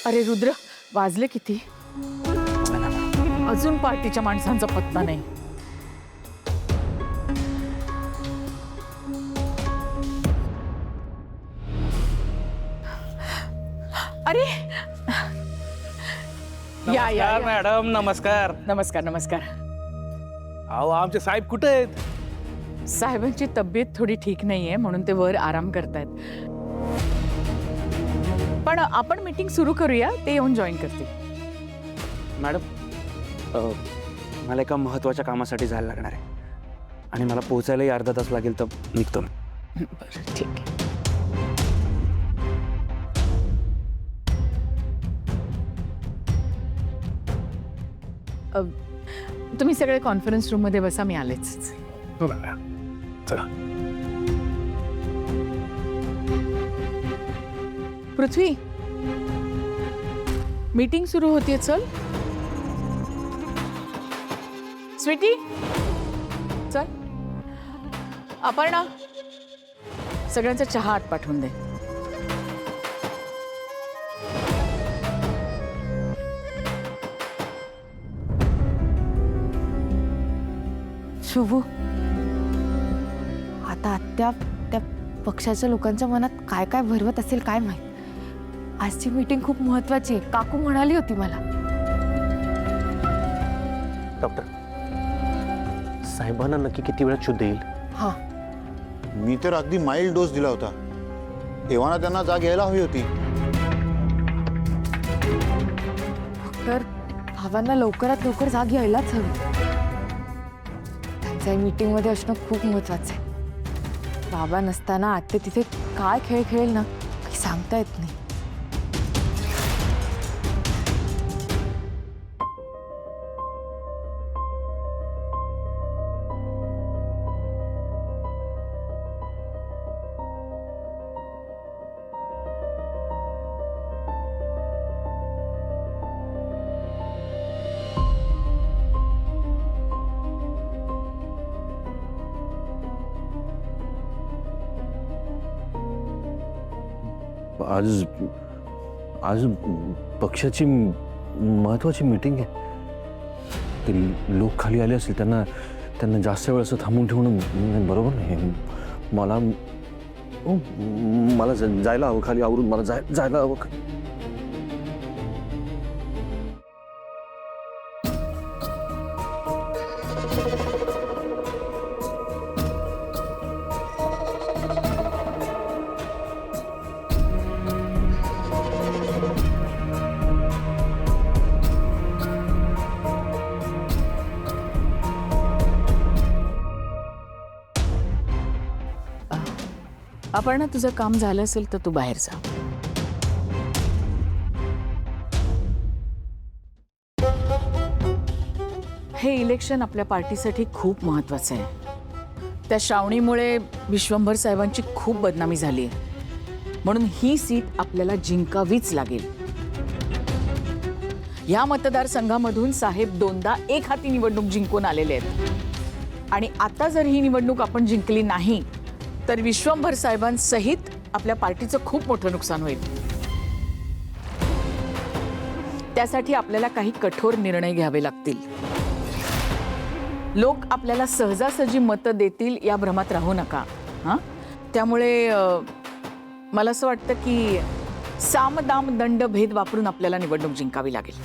अरे रुद्र, वाजले किती? अजून पार्टीच्या माणसांचा पत्ता नाही. अरे या या नमस्कार मॅडम, नमस्कार. नमस्कार नमस्कार. अहो आमचे साहेब कुठे आहेत? साहेबांची तब्येत थोडी ठीक नाहीये म्हणून ते वर आराम करतायत. पण आपण मीटिंग सुरू करूया, ते येऊन जॉईन करतील. मॅडम मला एका महत्त्वाच्या कामासाठी जायला लागणार आहे आणि मला पोहोचायलाही अर्धा तास लागेल, तर निघतो मी. बरं ठीक आहे. तुम्ही सगळे कॉन्फरन्स रूम मध्ये बसा, मी आलेच. चला. पृथ्वी, मीटिंग सुरू होतीये, चल. स्वीटी चल. अपर्णा, सगळ्यांचा चहा आत पाठवून दे. शुभू, आता आत्या त्या पक्षाच्या लोकांच्या मनात काय काय भरवत असेल काय माहित. आजची मीटिंग खूप महत्वाची आहे, काकू म्हणाली होती मला. डॉक्टर, साहेबांना नक्की किती वेळात शुद्ध येईल? हा, मी तर अगदी माइल्ड डोस दिला होता, तेव्हा त्यांना जाग यायला हवी होती. डॉक्टर, भावांना लवकरात लवकर जाग यायलाच हवी. त्यांच्या मीटिंग मध्ये असणं खूप महत्वाचं आहे. बाबा नसताना आत्या तिथे काय खेळ खेळेल ना, काही सांगता येत नाही. आज आज पक्षाची महत्वाची मीटिंग आहे. ते लोक खाली आले असतील, त्यांना जास्त वेळ असं थांबून ठेवणं बरोबर नाही. मला जायला हवं, खाली आवरून मला जायला हवं. अपर्णा, तुझं काम झालं असेल तर तू बाहेर जा. हे इलेक्शन आपल्या पार्टीसाठी खूप महत्वाचं आहे. त्या श्रावणीमुळे विश्वंभर साहेबांची खूप बदनामी झाली आहे, म्हणून ही सीट आपल्याला जिंकावीच लागेल. या मतदारसंघामधून साहेब दोनदा एक हाती निवडणूक जिंकून आलेले आहेत आणि आता जर ही निवडणूक आपण जिंकली नाही तर विश्वंभर साहेबांसहित आपल्या पार्टीचं खूप मोठं नुकसान होईल. त्यासाठी आपल्याला काही कठोर निर्णय घ्यावे लागतील. लोक आपल्याला सहजासहजी मतं देतील या भ्रमात राहू नका. त्यामुळे मला असं वाटतं की साम दाम दंड भेद वापरून आपल्याला निवडणूक जिंकावी लागेल.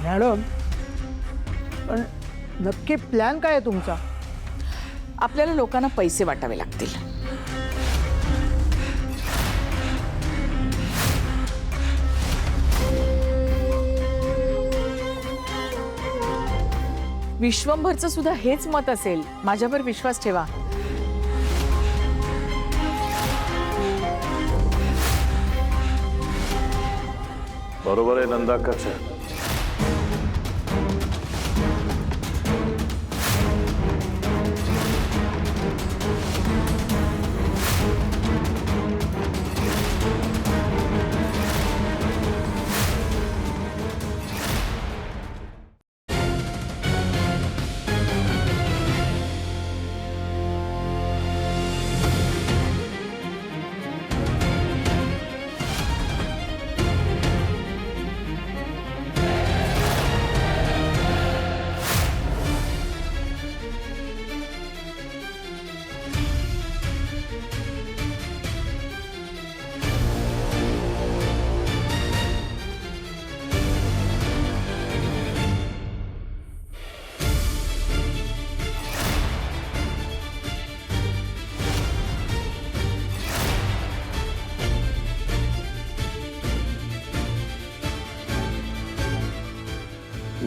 मॅडम, पण नक्की प्लॅन काय आहे तुमचा? आपल्याला लोकांना पैसे वाटावे लागतील. विश्वंभरचं सुद्धा हेच मत असेल, माझ्यावर विश्वास ठेवा. बरोबर आहे नंदाकाच.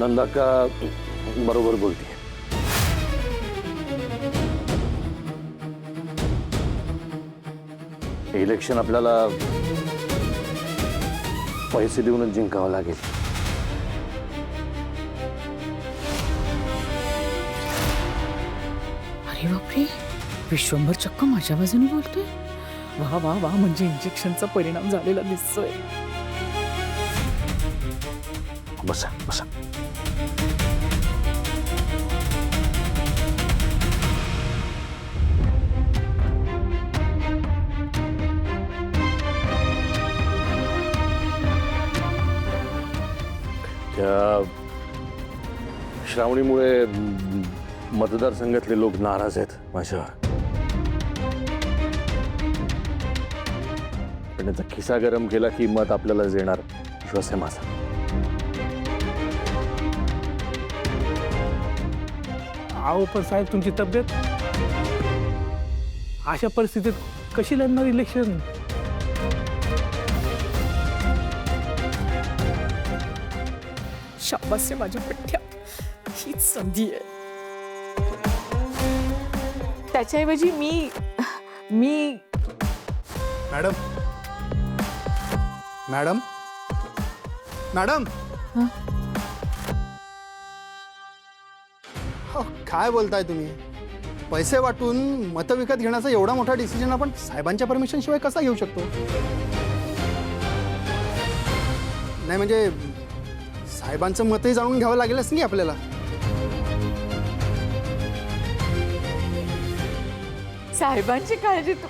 नंदा का बरोबर बोलते. इलेक्शन आपल्याला पैसे देऊनच जिंकावं लागेल. अरे बापरे, विश्वंभर चक्क माझ्या बाजूने बोलतोय. वा वा वा, म्हणजे इंजेक्शनचा परिणाम झालेला दिसतोय. बसा बसा. त्या श्रावणीमुळे मतदारसंघातले लोक नाराज आहेत माझ्यावर. पण त्याचा खिसा गरम केला की मत आपल्याला देणार विश्वास आहे माझा. अहो पण साहेब, तुमची तब्येत अशा परिस्थितीत कशी लढणार इलेक्शन? शाबास आहे माझ्या पठ्ठ्या, हीच संधी आहे. त्याच्याऐवजी मी मॅडम मॅडम मॅडम हो, काय बोलताय तुम्ही? पैसे वाटून मतं विकत घेण्याचा एवढा मोठा डिसिजन आपण साहेबांच्या परमिशन शिवाय कसा घेऊ शकतो? नाही म्हणजे साहेबांचं मतही जाणून घ्यावं लागेलच नाही आपल्याला. साहेबांची काळजी तू.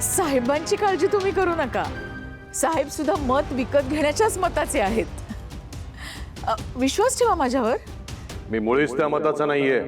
साहेबांची काळजी तुम्ही करू नका. साहेब सुद्धा मत विकत घेण्याच्याच मताचे आहेत. विश्वास ठेवा माझ्यावर. मी मुळीच त्या मताचा नाहीये.